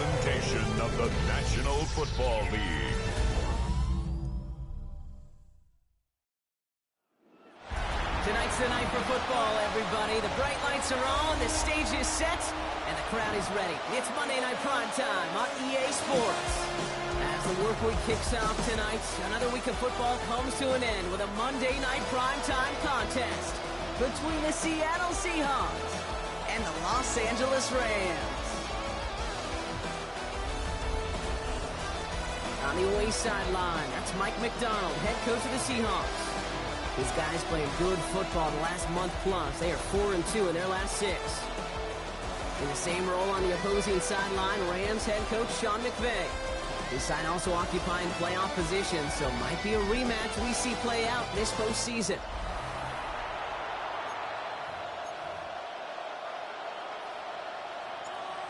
presentation of the National Football League. Tonight's the night for football, everybody. The bright lights are on, the stage is set, and the crowd is ready. It's Monday Night Prime Time on EA Sports. As the work week kicks off tonight, another week of football comes to an end with a Monday Night Prime Time contest between the Seattle Seahawks and the Los Angeles Rams. On the away sideline, that's Mike McDonald, head coach of the Seahawks. These guys played good football the last month plus. They are 4-2 in their last 6. In the same role on the opposing sideline, Rams head coach Sean McVay. His side also occupying playoff position, so might be a rematch we see play out this postseason.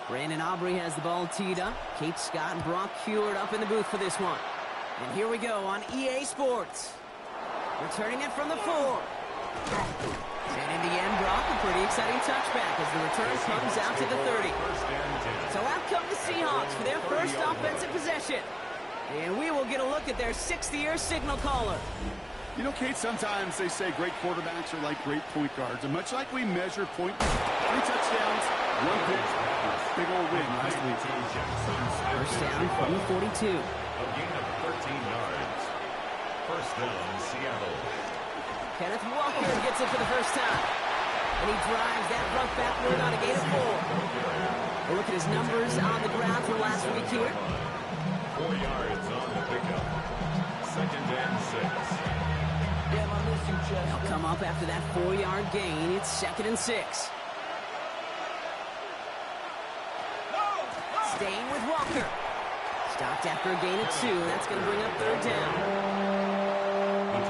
Brandon Aubrey has the ball teed up. Kate Scott and Brock Heward up in the booth for this one. And here we go on EA Sports. Returning it from the 4. And in the end, Brock, a pretty exciting touchback as the return comes out to the 30. So out come the Seahawks for their first offensive possession. And we will get a look at their 6th-year signal caller. You know, Kate, sometimes they say great quarterbacks are like great point guards. And much like we measure points, 3 touchdowns, 1 pick, big old win last week. First down from the 42. A gain of 13 yards. First down, Seattle. Kenneth Walker gets it for the first time. And he drives that rough backward on a gain of 4. We'll look at his numbers on the ground from last week here. 4 yards on the pickup. Second and 6. They'll come up after that 4-yard gain. It's 2nd and 6. Staying with Walker. Stopped after a gain of 2. That's going to bring up 3rd down.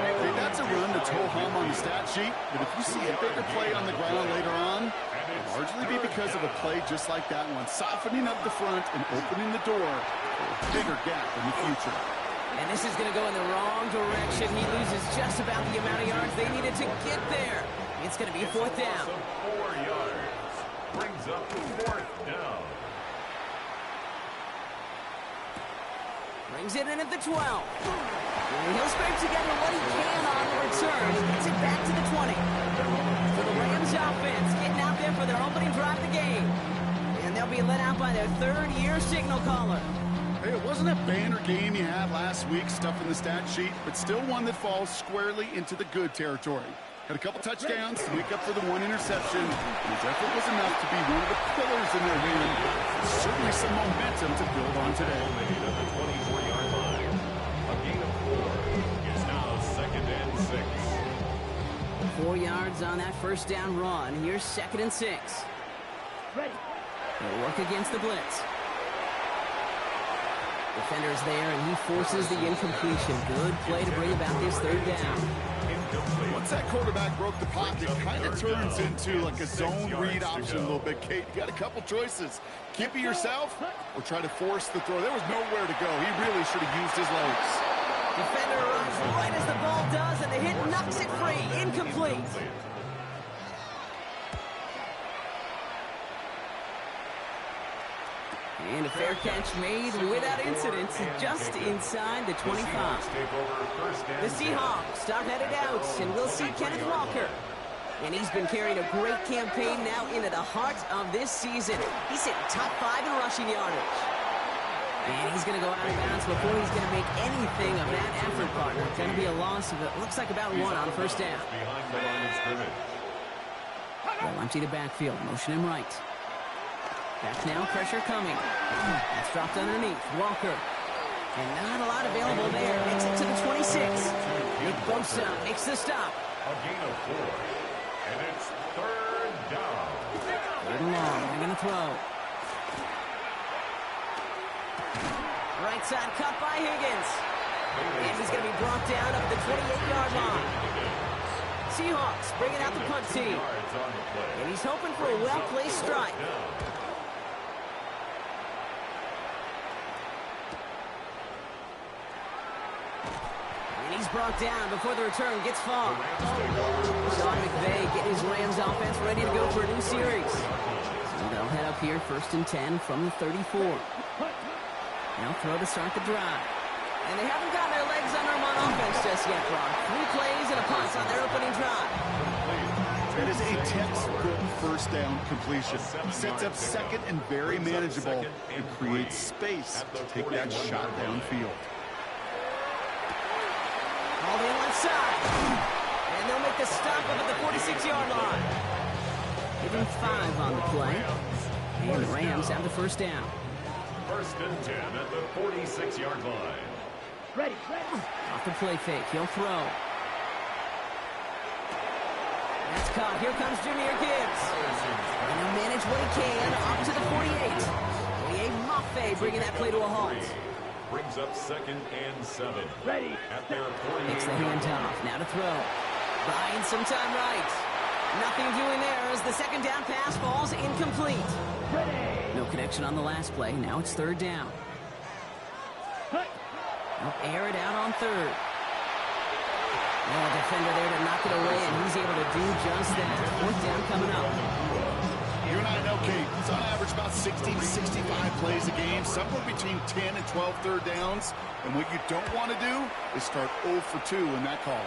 Hey, that's a run that's ho-hum on the stat sheet, but if you see a bigger play on the ground later on, it'll largely be because of a play just like that one, softening up the front and opening the door for a bigger gap in the future. And this is going to go in the wrong direction. He loses just about the amount of yards they needed to get there. It's going to be 4th down. 4 yards. Brings up 4th down. Brings it in at the 12. And he'll scrape together what he can on the return. He gets it back to the 20. For the Rams offense, getting out there for their opening drive of the game. And they'll be let out by their 3rd-year signal caller. Hey, it wasn't a banner game you had last week, stuff in the stat sheet, but still one that falls squarely into the good territory. Had a couple touchdowns to make up for the 1 interception. His effort was enough to be one of the pillars in their win. Certainly some momentum to build on today. Made at the 24-yard line. A gain of 4 is now 2nd and 6. 4 yards on that first down run. Here's 2nd and 6. Ready. They'll work against the blitz. Defender's there, and he forces the incompletion. Good play to bring about this 3rd down. Once that quarterback broke the pocket, it kind of turns into like a zone read option a little bit, Kate. You got a couple choices. Keep it yourself or try to force the throw. There was nowhere to go. He really should have used his legs. Defender runs right as the ball does, and the hit knocks it free. Incomplete. And a fair catch made without incident just inside the 25. The Seahawks start headed out, and we'll see Kenneth Walker. And he's been carrying a great campaign now into the heart of this season. He's hitting top 5 in rushing yardage. And he's going to go out of bounds before he's going to make anything of that effort, partner. It's going to be a loss of, it looks like about 1 on 1st down. They'll empty the backfield, motion him right. Back now, pressure coming. That's dropped underneath. Walker. And not a lot available there. Makes it to the 26. Nick Bosa makes the stop. A gain of 4. And it's 3rd down. 3rd and long. They're going to throw. Right side cut by Higgins. And he's going to be brought down up the 28-yard line. Seahawks bringing out the punt team. And he's hoping for a well-placed strike. He's brought down before the return gets far. Sean McVay getting his Rams offense ready to go for a new series. They'll head up here, 1st and 10 from the 34. Now throw to start the drive. And they haven't gotten their legs under them on offense just yet, Brock. 3 plays and a punt on their opening drive. That is a textbook first down completion. Sets up second and very manageable and creates space to take that shot downfield. All the left side. And they'll make the stop up at the 46-yard line. Give them 5 on the play. And the Rams have the first down. 1st and 10 at the 46-yard line. Ready. Off the play fake. He'll throw. That's caught. Here comes Jahmyr Gibbs. And he'll manage what he can up to the 48. 48 Mafe bringing that play to a halt. Brings up 2nd and 7. Ready. At their 48. Makes the handoff. Now to throw. Buying some time right. Nothing doing there as the 2nd down pass falls incomplete. No connection on the last play. Now it's 3rd down. They'll air it out on 3rd. Well, a defender there to knock it away, and he's able to do just that. 4th down coming up. You and I know, Kate, it's on average about 60 to 65 plays a game, somewhere between 10 and 12 third downs. And what you don't want to do is start 0 for 2 in that column.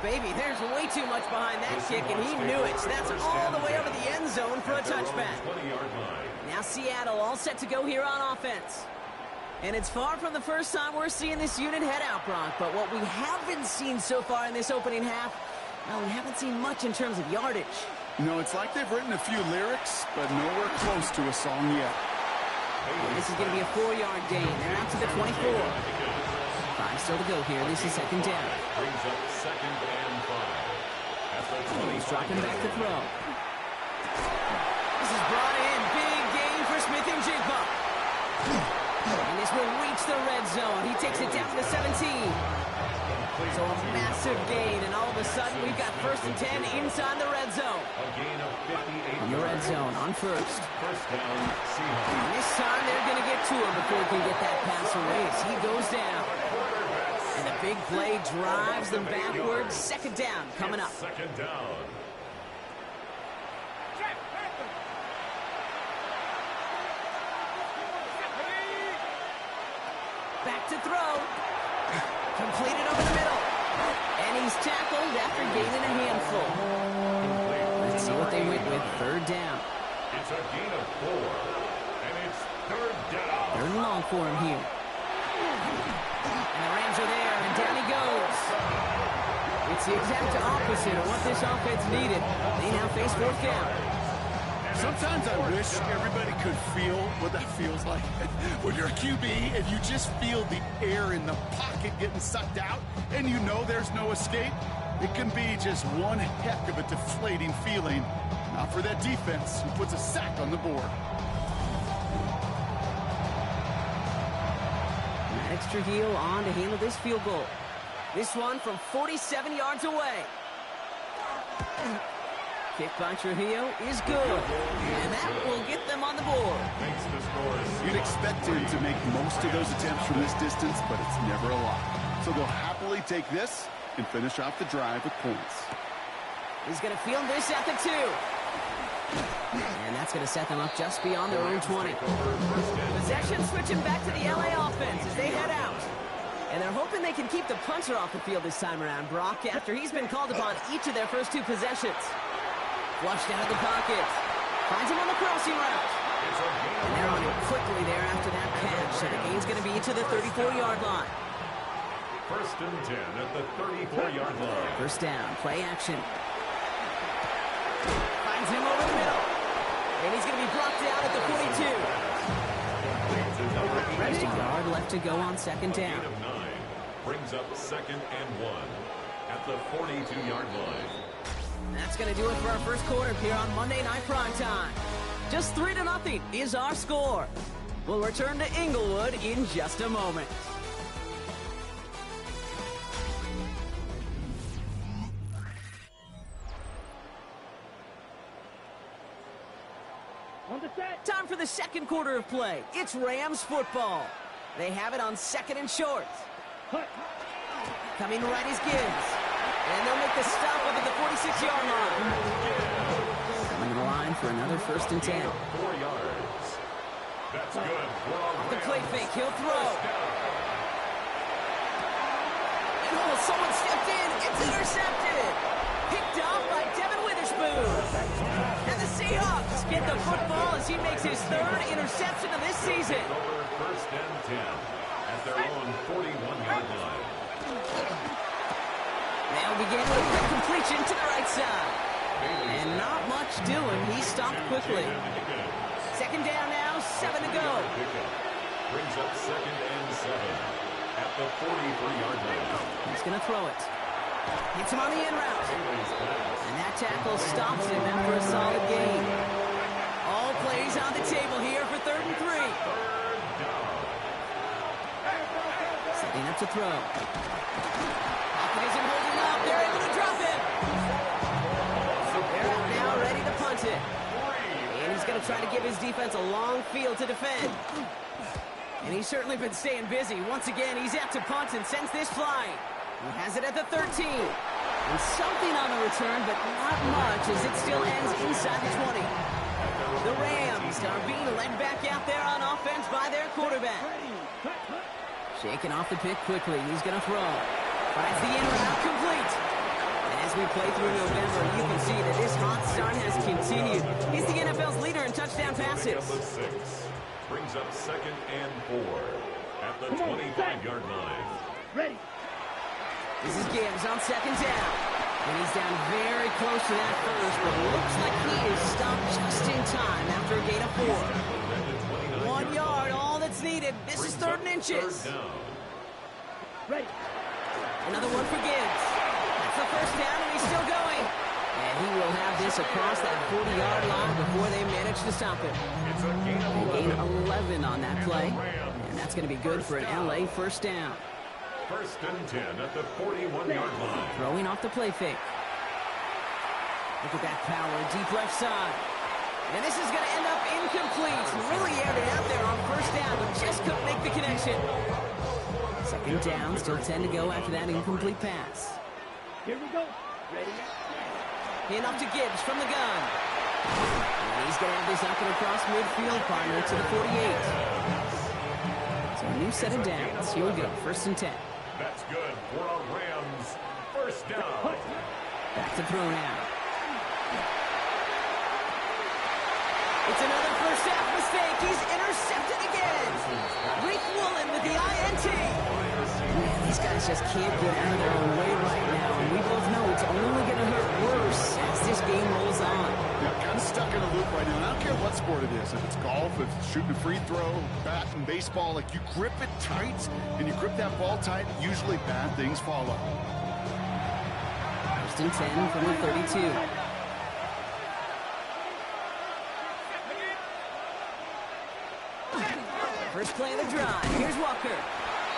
Baby, there's way too much behind that kick, and he knew it. So that's all the way over the end zone for a touchback. Now Seattle all set to go here on offense. And it's far from the first time we're seeing this unit head out, Brock. But what we haven't seen so far in this opening half, well, we haven't seen much in terms of yardage. No, it's like they've written a few lyrics, but nowhere close to a song yet. And this is going to be a 4-yard gain. They're out to the 24. 5 still to go here. This is 2nd down. Brings up 2nd and 5. He's dropping back to throw. This is brought in. Big gain for Smith and Jigba. And this will reach the red zone. He takes it down to the 17. So a massive gain, and all of a sudden we've got 1st and 10 inside the red zone. A gain of 58. In the red zone on 1st. 1st down, Seahawks. And this time they're going to get to him before he can get that pass away as he goes down. And the big play drives them backwards. 2nd down coming up. 2nd down. Back to throw. Completed over the middle. And he's tackled after gaining a handful. Let's see what they went with. 3rd down. It's a gain of 4. And it's 3rd down. 3rd and long for him here. And the Rams are there, and down he goes. It's the exact opposite of what this offense needed. They now face 4th down. Sometimes I wish everybody could feel what that feels like. When you're a QB and you just feel the air in the pocket getting sucked out and you know there's no escape, it can be just one heck of a deflating feeling. Not for that defense who puts a sack on the board. Maddox Trujillo on to handle this field goal. This one from 47 yards away. Kick by Trujillo is good, and that will get them on the board. Makes the scores. You'd expect him to make most of those attempts from this distance, but it's never a lot. So they'll happily take this and finish off the drive with points. He's going to field this at the 2. And that's going to set them up just beyond their own 20. Possession switching back to the LA offense as they head out. And they're hoping they can keep the punter off the field this time around, Brock, after he's been called upon each of their first 2 possessions. Flushed out of the pocket. Finds him on the crossing route. And they're on him quickly there after that catch. So the gain's going to be to the 34-yard line. 1st and 10 at the 34-yard line. 1st down, play action. Finds him over the middle. And he's going to be brought down at the 42. Just a yard left to go on 2nd down. Gain of 9. Brings up 2nd and 1 at the 42-yard line. That's going to do it for our first quarter here on Monday Night Primetime. Just 3-0 is our score. We'll return to Inglewood in just a moment. Time for the second quarter of play. It's Rams football. They have it on 2nd and short. Coming right is Gibbs. And they'll make the stop up at the 46-yard line. for another 1st and 10. 4 yards. That's good. Off the play fake, he'll throw. And someone stepped in. It's intercepted. Picked off by Devin Witherspoon. And the Seahawks get the football as he makes his 3rd interception of this season. Over 1st and 10 at their own 41-yard line. They'll begin with a quick completion to the right side. And not much doing. He stopped quickly. 2nd down now, 7 to go. Brings up 2nd and 7 at the 43-yard line. He's going to throw it. Hits him on the in route. And that tackle stops him after a solid gain. All plays on the table here for 3rd and 3. Setting up to throw. Pocket isn't holding up. They're able to drop him. They're out now, ready to punt it. And he's going to try to give his defense a long field to defend. And he's certainly been staying busy. Once again, he's out to punt and sends this flying. He has it at the 13. And something on the return, but not much as it still ends inside the 20. The Rams are being led back out there on offense by their quarterback. Shaking off the pick quickly. He's going to throw. Finds the in route complete. And as we play through November, you can see that this hot start has continued. He's the NFL's leader in touchdown passes. Brings up 2nd and 4 at the 25-yard line. Ready. This is Gibbs on 2nd down. And he's down very close to that first, but looks like he is stopped just in time after a gain of 4. 1 yard, all that's needed. This is 3rd and inches. Ready. Another one for Gibbs. That's the 1st down, and he's still going. And he will have this across that 40-yard line before they manage to stop him. It's a gain of Gain 11 on that play. And that's going to be good for an LA 1st down. 1st and 10 at the 41-yard line. Throwing off the play fake. Look at that power, deep left side. And this is going to end up incomplete. Really aired it out there on 1st down, but just couldn't make the connection. 2nd down, still 10 to go after that incomplete pass. Here we go. Ready. Hand off to Gibbs from the gun. And he's going to have this up and across midfield, partner to the 48. So a new set of downs. Here we go, 1st and 10. That's good for a Rams 1st down. Back to throw now. It's another 1st half mistake. He's intercepted again. Rick Woolen with the INT. Man, these guys just can't get out of their own way right now. And we both know it's only going to hurt worse as this game rolls on. Yeah, kind of stuck in a loop right now. I don't care what sport it is. If it's golf, if it's shooting a free throw, bat and baseball, like you grip it tight and you grip that ball tight, usually bad things follow. 1st and 10 from the 32. First play of the drive. Here's Walker.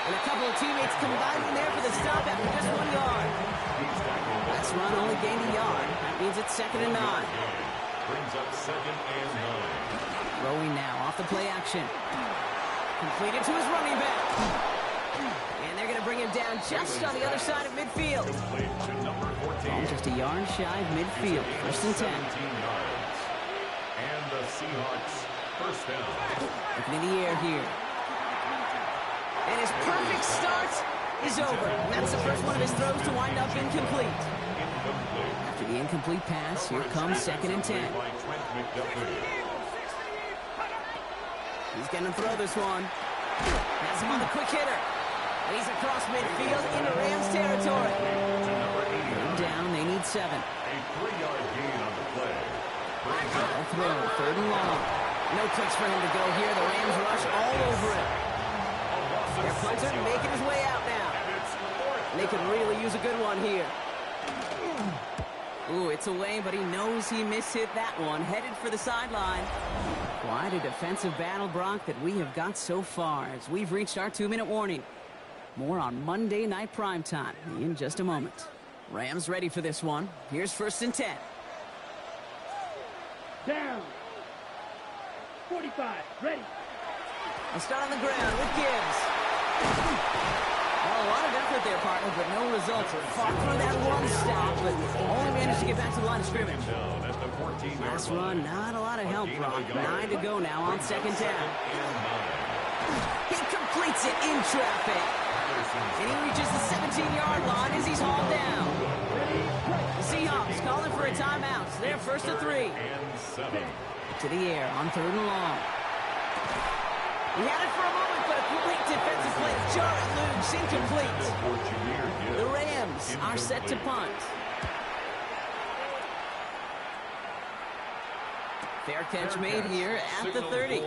And a couple of teammates combining there for the stop after just 1 yard. That's run only gained a yard. That means it's 2nd and 9. Brings up 2nd and 9. Throwing now off the play action. Completed to his running back. And they're going to bring him down just on the other side of midfield. Played to number 14. Ball just a yard shy of midfield. 1st and 10. 17 yards. And the Seahawks 1st down. Looking in the air here. And his perfect start is over. And that's the first one of his throws to wind up incomplete. After the incomplete pass, here comes 2nd and 10. He's going to throw this one. Has him on the quick hitter. And he's across midfield into Rams territory. Third down, they need 7. A 3-yard gain on the play. Ball throw, 3rd and long. No clicks for him to go here. The Rams rush all over it. Their punter making his way out now. And they could really use a good one here. Ooh, it's away, but he knows he mishit that one. Headed for the sideline. Quite a defensive battle, Brock, that we have got so far as we've reached our 2-minute warning. More on Monday Night Primetime in just a moment. Rams ready for this one. Here's 1st and 10. Down. 45. Ready. They'll start on the ground with Gibbs. Well, a lot of effort there, partner, but no results. Fought through that one stop, but only managed to get back to the line of scrimmage. Last run, not a lot of help, Brock. 9 to go now on second down. He completes it in traffic. And he reaches the 17-yard line as he's hauled down. The Seahawks calling for a timeout. So they're first to 3. To the air on 3rd and long. He had it for a moment, but a great defensive play. Jarrett loose, incomplete. The Rams are set to punt. Fair catch made here at the 30.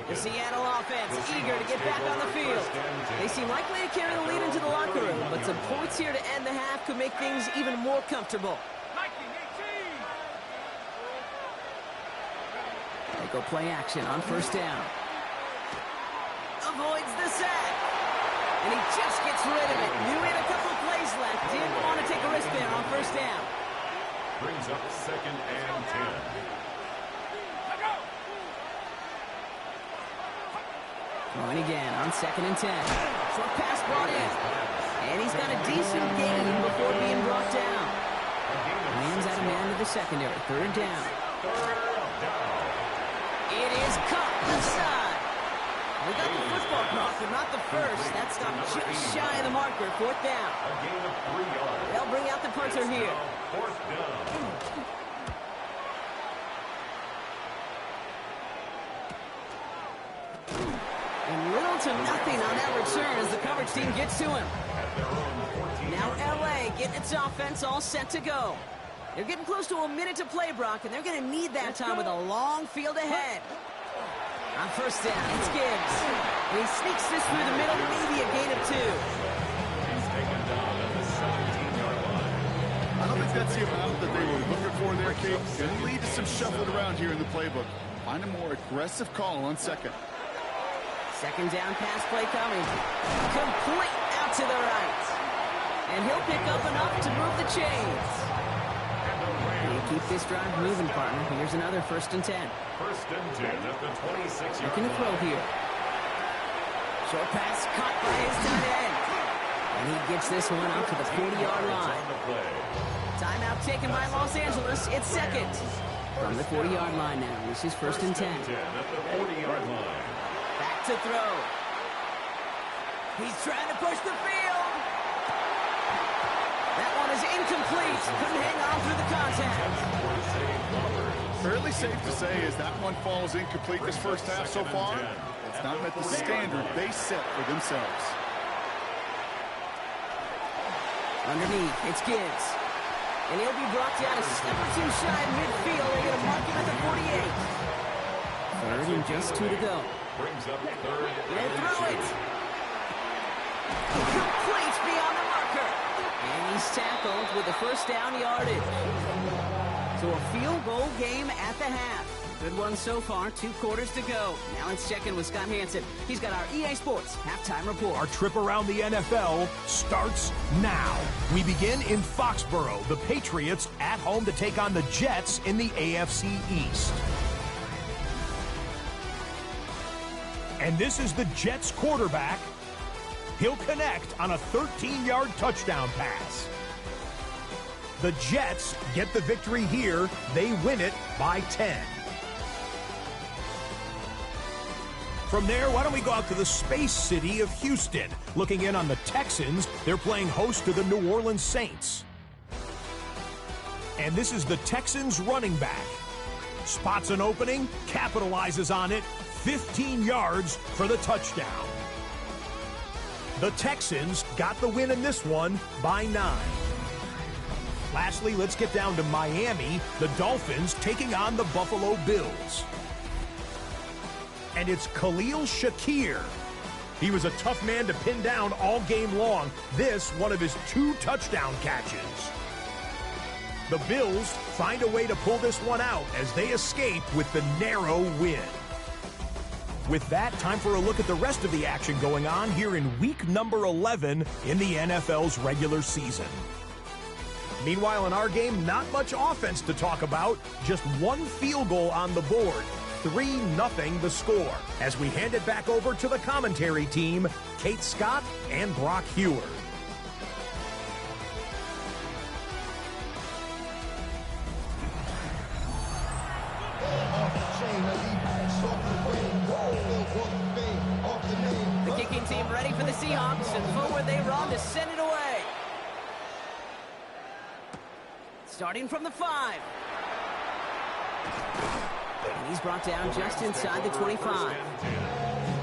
The Seattle offense eager to get back on the field. They seem likely to carry the lead into the locker room, but some points here to end the half could make things even more comfortable. They go play action on first down. Avoids the sack. And he just gets rid of it. Knew he had a couple plays left. Didn't want to take a risk there on first down. Brings up 2nd and 10. Going again on 2nd and 10. Short pass brought in. And he's got a decent gain before being brought down. Rams out a man to the secondary. 3rd down. It is caught aside. We got the football caught, but not the first. That stopped just shy of the marker. 4th down. A gain of 3 yards. They'll bring out the punter here. 4th down. And little to nothing on that return as the coverage team gets to him. Now LA getting its offense all set to go. They're getting close to a minute to play, Brock, and they're going to need that time with a long field ahead. On first down, it's Gibbs. And he sneaks this through the middle, maybe a gain of 2. He's taken down at the 17-yard line. I don't think that's the amount that they were looking for there, Kate. Going to lead to some shuffling around here in the playbook. Find a more aggressive call on 2nd. 2nd down pass play coming. Complete out to the right. And he'll pick up enough to move the chains. You keep this drive moving, partner. Here's another 1st and 10. 1st and 10 at the 26-yard Looking to throw here. Short pass caught by his tight end. And he gets this one up to the 40-yard line. Timeout taken by Los Angeles. It's 2nd. From the 40-yard line now. This is 1st and 10. at the 40-yard line. Back to throw. He's trying to push the field. That one is incomplete. Couldn't hang on through the contact. Fairly safe to say as that one falls incomplete this first half so far, it's not met the standard they set for themselves. Underneath, it's Gibbs. And he'll be brought down a step or 2 shy of midfield. They're going to mark him at the 48. 3rd and just 2 to go. Brings up 3rd He'll and throw 2. it. Complete beyond the marker. And he's tackled with the first down yardage. So a field goal game at the half. Good one so far. 2 quarters to go. Now let's check in with Scott Hansen. He's got our EA Sports halftime report. Our trip around the NFL starts now. We begin in Foxborough. The Patriots at home to take on the Jets in the AFC East. And this is the Jets quarterback. He'll connect on a 13-yard touchdown pass. The Jets get the victory here. They win it by 10. From there, why don't we go out to the space city of Houston? Looking in on the Texans, they're playing host to the New Orleans Saints. And this is the Texans running back. Spots an opening, capitalizes on it, 15 yards for the touchdown. The Texans got the win in this one by 9. Lastly, let's get down to Miami. The Dolphins taking on the Buffalo Bills. And it's Khalil Shakir. He was a tough man to pin down all game long. This, one of his 2 touchdown catches. The Bills find a way to pull this one out as they escape with the narrow win. With that, time for a look at the rest of the action going on here in week number 11 in the NFL's regular season. Meanwhile, in our game, not much offense to talk about. Just 1 field goal on the board. 3-0 the score as we hand it back over to the commentary team, Kate Scott and Brock Heward. The kicking team ready for the Seahawks, and forward they run to send it away. Starting from the 5. And he's brought down just inside the 25.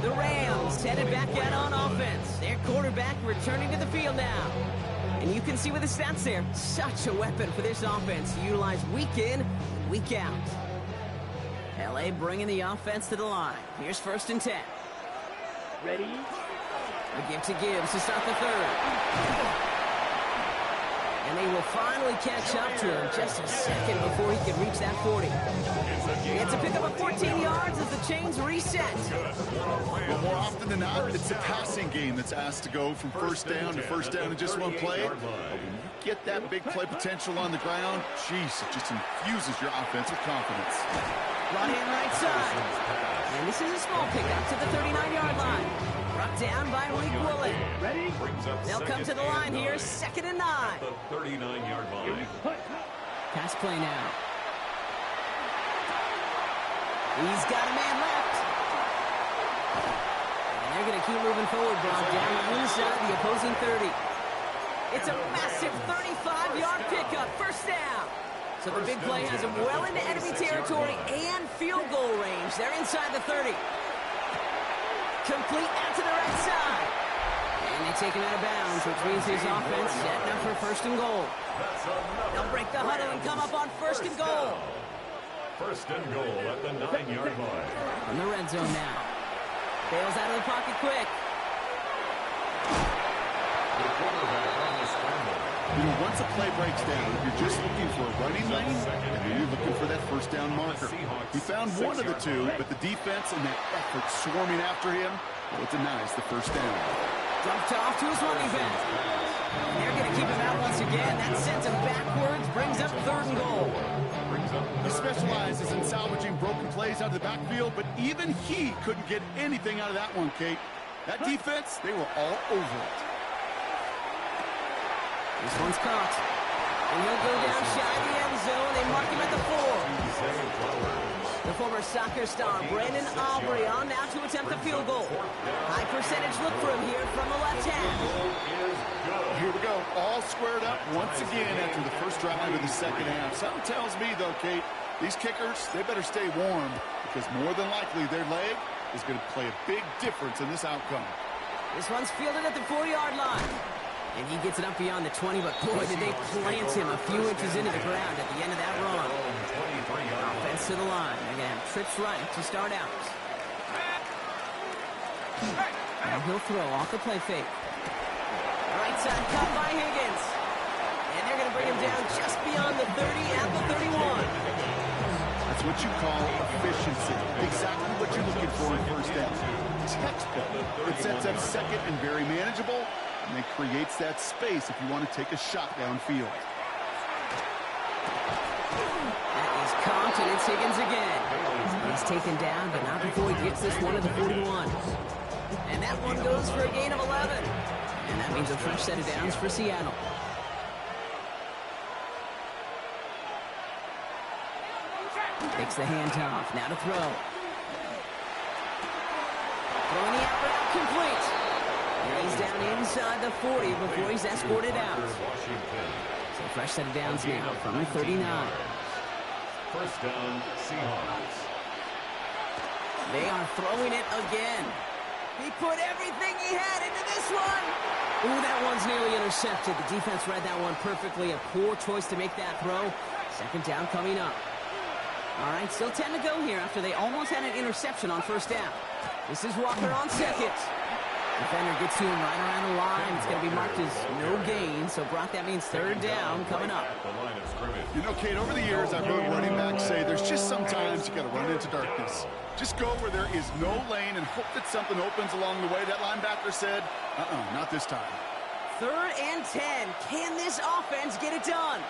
The Rams headed back out on offense. Their quarterback returning to the field now. And you can see with the stats there, such a weapon for this offense to utilize week in and week out. LA bringing the offense to the line. Here's 1st and 10. Ready? A give to Gibbs to start the 3rd. And they will finally catch up to him just a second before he can reach that 40. He gets a pick up of 14 yards as the chains reset. Well, more often than not, it's a passing game that's asked to go from first down to first down in just one play. But when you get that big play potential on the ground, geez, it just infuses your offense with confidence. Run in right side. And this is a small pickup to the 39-yard line. Brought down by Reek Woolen. Ready? They'll come to the line here, 2nd and 9. The 39-yard line. Pass play now. He's got a man left. And they're going to keep moving forward, Brock, down inside the opposing 30. It's a massive 35-yard pickup, 1st down. So the big play has him well into enemy territory and field goal range. They're inside the 30. Complete out to the right side. And they take him out of bounds, which means his offense setting up for 1st and goal. They'll break the huddle and come up on 1st and goal. 1st and goal at the 9-yard line. From the red zone now. Bails out of the pocket quick. The quarterback on the scramble. You know, once a play breaks down, you're just looking for a running lane, and then you're looking for that 1st down marker. He found one of the two, but the defense and that effort swarming after him, well, it denies the 1st down. Dumped off to his running back. And they're going to keep him out once again. That sends him backwards, brings up 3rd and goal. He specializes in salvaging broken plays out of the backfield, but even he couldn't get anything out of that one, Kate. That defense, they were all over it. This one's caught. And he'll go down shy of the end zone. They mark him at the 4. The former soccer star, Brandon Aubrey, on now to attempt the field goal. High percentage look for him here from the left hand. Here we go. All squared up once again after the first drive of the 2nd half. Something tells me, though, Kate, these kickers, they better stay warm because more than likely their leg is going to play a big difference in this outcome. This one's fielded at the 4-yard line. And he gets it up beyond the 20, but boy, did they plant him a few inches into the ground at the end of that run. Offense to the line. They're going to have trips right to start out. And he'll throw off the play fake. Right side cut by Higgins. And they're going to bring him down just beyond the 30 at the 31. That's what you call efficiency. Exactly what you're looking for in 1st down. Textbook. It sets up 2nd and very manageable. And it creates that space if you want to take a shot downfield. That is caught, and it's Higgins again. He's taken down, but not before he gets this one at the 41. And that one goes for a gain of 11. And that means a fresh set of downs for Seattle. Takes the handoff. Now to throw. Throwing the out route complete. And he's down inside the 40 before he's escorted out. So fresh set of downs now from the 39. 1st down, Seahawks. They are throwing it again. He put everything he had into this one. Ooh, that one's nearly intercepted. The defense read that one perfectly. A poor choice to make that throw. 2nd down coming up. All right, still 10 to go here after they almost had an interception on 1st down. This is Walker on 2nd. Defender gets to him right around the line. It's going to be marked as no gain. So, Brock, that means 3rd down coming up. You know, Kate, over the years, I've heard running backs say there's just sometimes you got to run into darkness. Just go where there is no lane and hope that something opens along the way. That linebacker said, not this time. 3rd and 10. Can this offense get it done?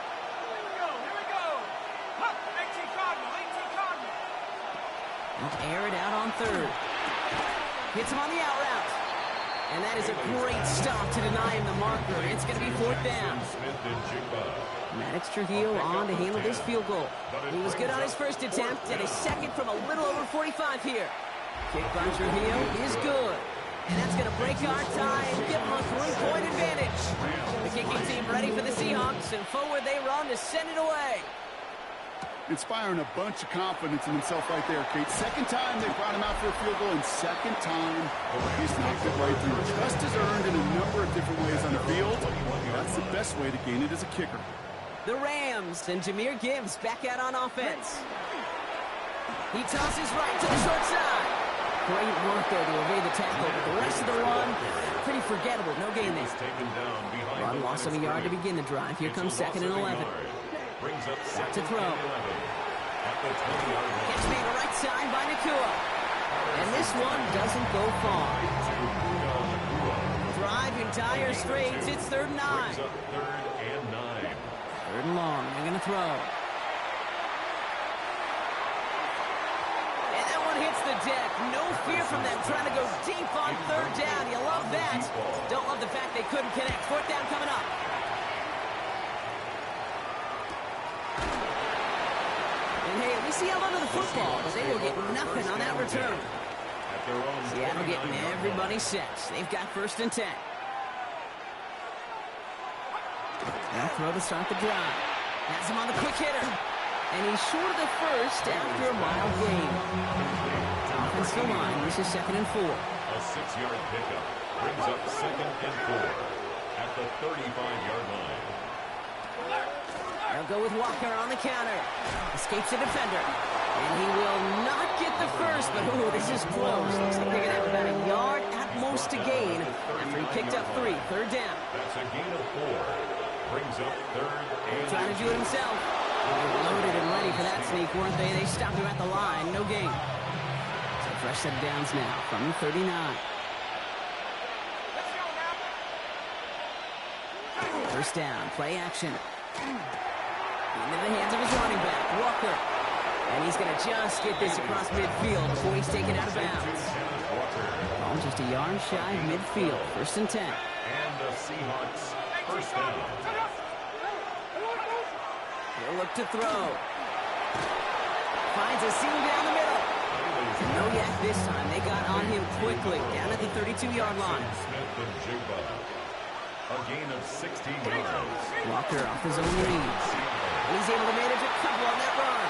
They'll air it out on third. Hits him on the out route. And that is a great stop to deny him the marker. It's going to be fourth down. Maddox Trujillo on to handle this field goal. He was good on his first attempt, and his second from a little over 45 here. Kick by Trujillo is good. And that's going to break our tie and give them a 3-point advantage. The kicking team ready for the Seahawks, and forward they run to send it away. Inspiring a bunch of confidence in himself right there, Kate. Second time they brought him out for a field goal, and second time he's knocked it right through. Trust is earned in a number of different ways on the field. That's the best way to gain it as a kicker. The Rams and Jahmyr Gibbs back out on offense. He tosses right to the short side. Great work there to evade the tackle, but the rest of the run, pretty forgettable. No gain there. Run loss of a yard to begin the drive. Here comes 2nd and 11. Back to throw. Gets made right side by Nakua. And this one doesn't go far. Driving dire straits. It's 3rd and 9. 3rd and long. They're going to throw. And that one hits the deck. No fear from them trying to go deep on 3rd down. You love that. Don't love the fact they couldn't connect. 4th down coming up. And hey, we see held onto the football, but they will get nothing on that return. Seattle getting everybody set. They've got 1st and 10. Now throw to start the drive. Has him on the quick hitter. And he's short of the first after a mile gain. Offensive line, this is 2nd and 4. A 6-yard pickup brings up 2nd and 4 at the 35-yard line. They'll go with Walker on the counter. Escapes the defender. And he will not get the first, but ooh, this is close. Looks like they're going to have about a yard at most to gain after he picked up 3. 3rd down. That's a gain of 4. Brings up 3rd and... Trying to do it himself. Loaded and ready for that sneak, weren't they? They stopped him at the line. No gain. So fresh set of downs now from the 39. First down, play action. Into the hands of his running back, Walker. And he's going to just get this across midfield before he's taken out of bounds. Ball just a yard shy of midfield. 1st and 10. And the Seahawks, 1st down. He'll look to throw. Finds a seam down the middle. No yet this time. They got on him quickly down at the 32-yard line. A gain of 16 yards. Walker off his own reads. And he's able to manage a couple on that run.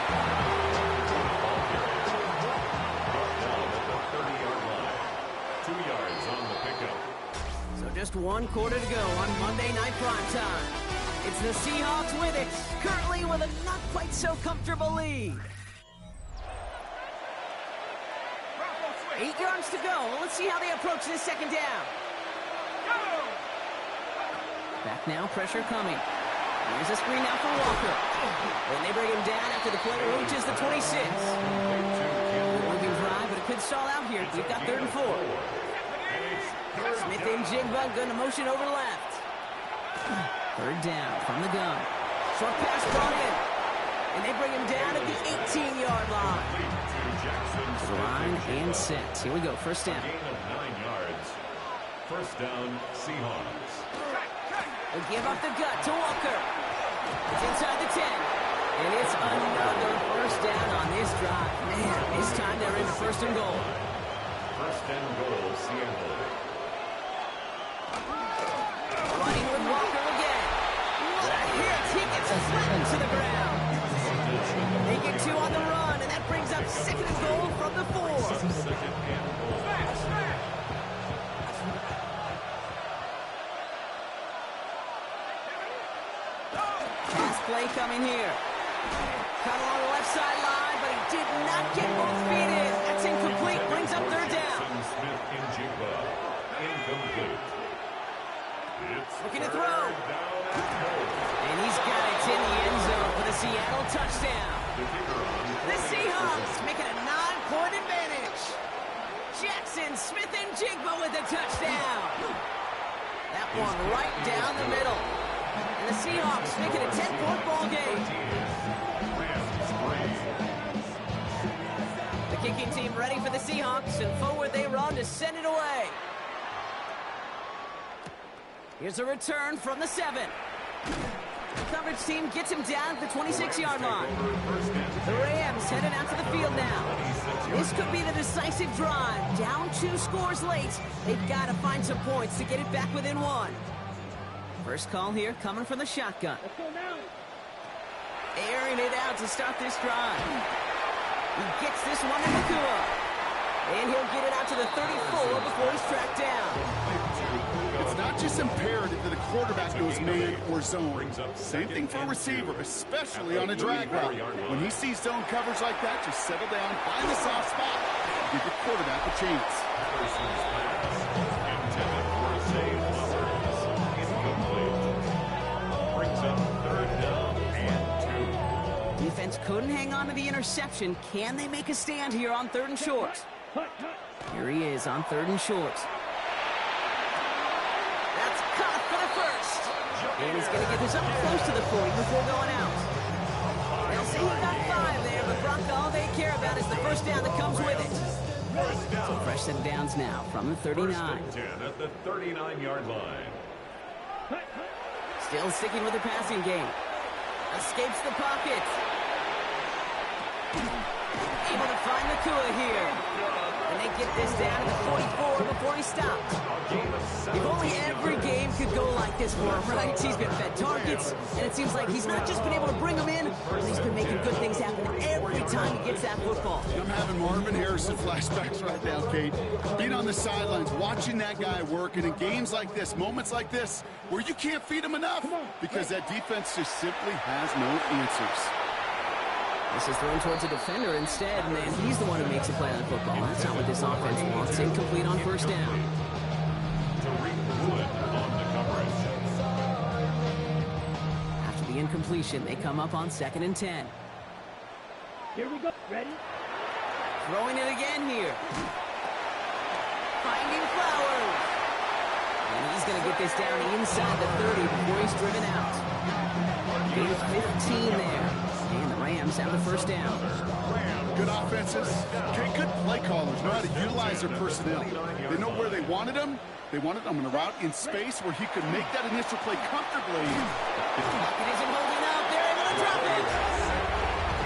Down at the 30-yard line. 2 yards on the pickup. So just 1 quarter to go on Monday Night Primetime. It's the Seahawks with it, currently with a not quite so comfortable lead. 8 yards to go. Let's see how they approach this 2nd down. Back now, pressure coming. Here's a screen now for Walker. And they bring him down after the play reaches the 26. Moving drive, but it could stall out here. We've got 3rd and 4. Smith and Jigba going to motion over left. 3rd down from the gun. Short pass brought in. And they bring him down at the 18-yard line. To the line and set. Here we go, 1st down. Gain of 9 yards. 1st down, Seahawks. They give up the gut to Walker. It's inside the 10. And it's another 1st down on this drive. Man, this time they're into 1st and goal. 1st and goal, Seattle. Running with Walker again. What a hit. He gets flattened to the ground. They get 2 on the run, and that brings up 2nd and goal from the 4. 2nd and goal. Pass play coming here. Cut along the left sideline, but he did not get both feet in. That's incomplete. Brings up 3rd down. Smith and Jigba. Incomplete. Looking to throw. And he's got it in the end zone for the Seattle touchdown. The Seahawks making a 9-point advantage. Jackson, Smith, and Jigba with the touchdown. That one right down the middle. And the Seahawks making a 10-point ball game. The Kicking team ready for the Seahawks, and forward they run to send it away. Here's a return from the 7. The coverage team gets him down at the 26-yard line. The Rams headed out to the field now. This could be the decisive drive. Down 2 scores late. They've got to find some points to get it back within 1. First call here coming from the shotgun. Let's go now. Airing it out to start this drive. He gets this one to Nakua. And he'll get it out to the 34 before he's tracked down. It's not just imperative that a quarterback goes man or zone. Same thing for a receiver, especially on a drag route. When he sees zone coverage like that, just settle down, find the soft spot, give your quarterback a chance. Intended for a save, incomplete. Brings up 3rd down and 2. Defense couldn't hang on to the interception. Can they make a stand here on 3rd and short? Here he is on 3rd and short. That's caught for the first. And he's going to get this up close to the 40 before going out. They'll say he got 5 there, but Brock, all they care about is the first down that comes with it. So fresh set of downs now from the 39. 10 at the 39-yard line. Still sticking with the passing game. Escapes the pocket. Able to find Nakua here. And they get this down to the 44 before he stops. If only every game could go like this for him, right? He's been fed targets, and it seems like he's not just been able to bring them in, but he's been making good things happen every time he gets that football. I'm having Marvin Harrison flashbacks right now, Kate. Being on the sidelines, watching that guy work, and in games like this, moments like this, where you can't feed him enough because that defense just simply has no answers. This is thrown towards a defender instead, and then he's the one who makes a play on the football. That's not what this offense wants. Incomplete on first down. After the incompletion, they come up on 2nd and 10. Here we go. Ready? Throwing it again here. Finding Flowers. And he's going to get this down inside the 30 before he's driven out. Gain of 15 there. And the Rams have the first down. Good offenses. Okay, good play callers know how to utilize their personnel. They know where they wanted them. They wanted them in a route in space where he could make that initial play comfortably. Pocket isn't holding up. They're able to drop it.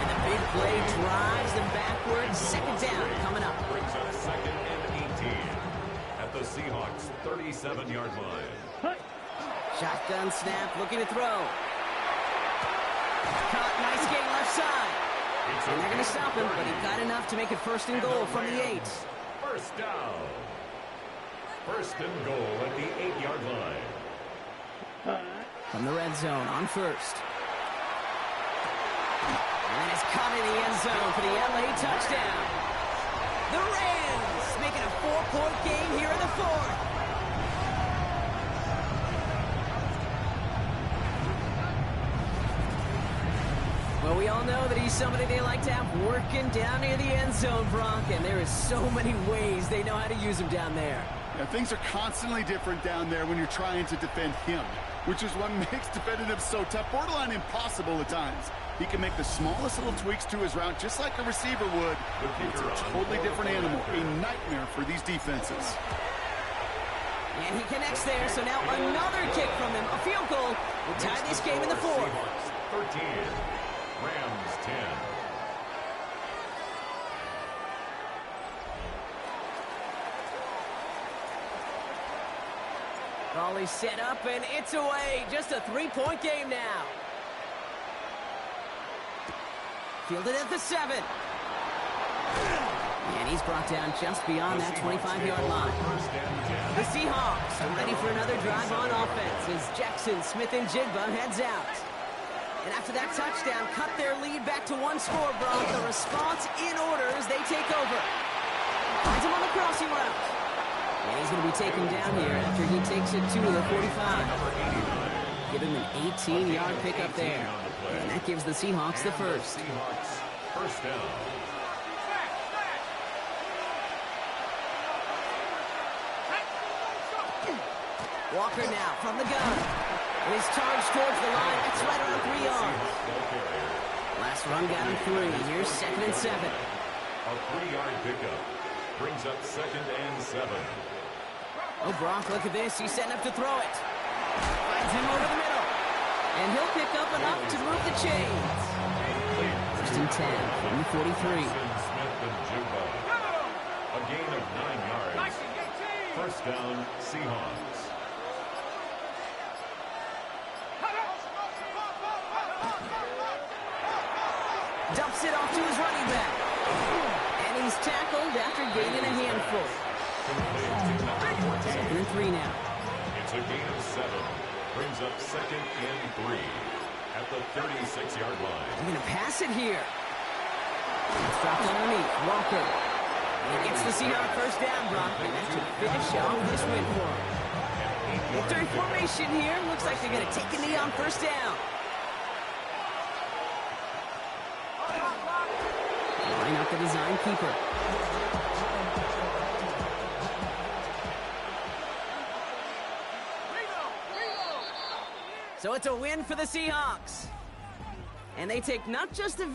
And the big play drives them backwards. 2nd down coming up. Brings up 2nd and 18 at the Seahawks 37-yard line. Shotgun snap, looking to throw. Caught, nice gain left side. And they're going to stop him, but he got enough to make it 1st and goal from the 8. First down. 1st and goal at the 8-yard line. From the red zone on 1st. And it's caught in the end zone for the LA touchdown. The Rams making a 4-point game here in the 4th. Well, we all know that he's somebody they like to have working down near the end zone, Brock, and there is so many ways they know how to use him down there. Yeah, things are constantly different down there when you're trying to defend him, which is what makes defending him so tough, borderline impossible at times. He can make the smallest little tweaks to his route just like a receiver would. It's a totally different animal, a nightmare for these defenses. And he connects there, so now another kick from him. A field goal will tie this game in the 4th. 13. Rams 10. Raleigh set up, and it's away. Just a 3-point game now. Fielded at the 7. And he's brought down just beyond that 25-yard line. The Seahawks are ready for another drive on offense as Jackson, Smith, and Jigba heads out. And after that touchdown, cut their lead back to 1 score, Brock. The response in order as they take over. Finds him on the crossing route. And he's going to be taken down here after he takes it to the 45. Give him an 18-yard pickup there. And that gives the Seahawks the first. Seahawks first down. Walker now from the gun. His charge towards the line. That's right around 3 yards. Last run got him 3. Here's 2nd and 7. A 3-yard pickup. Brings up 2nd and 7. Oh, Brock, look at this. He's setting up to throw it. Finds him over the middle. And he'll pick up enough to move the chains. 1st and 10 from the 43. Smith and Jumbo. A gain of 9 yards. 1st down, Seahawks. Dumps it off to his running back. And he's tackled after gaining a handful. 2nd and 3 now. It's a gain of 7. Brings up 2nd and 3 at the 36-yard line. They're going to pass it here. It's dropped underneath. Walker. And he gets the Seahawks 1st down, Brock. And that should finish off this win for him. Victory formation here. Looks like they're going to take a knee on 1st down. Line up the design keeper. So it's a win for the Seahawks. And they take not just the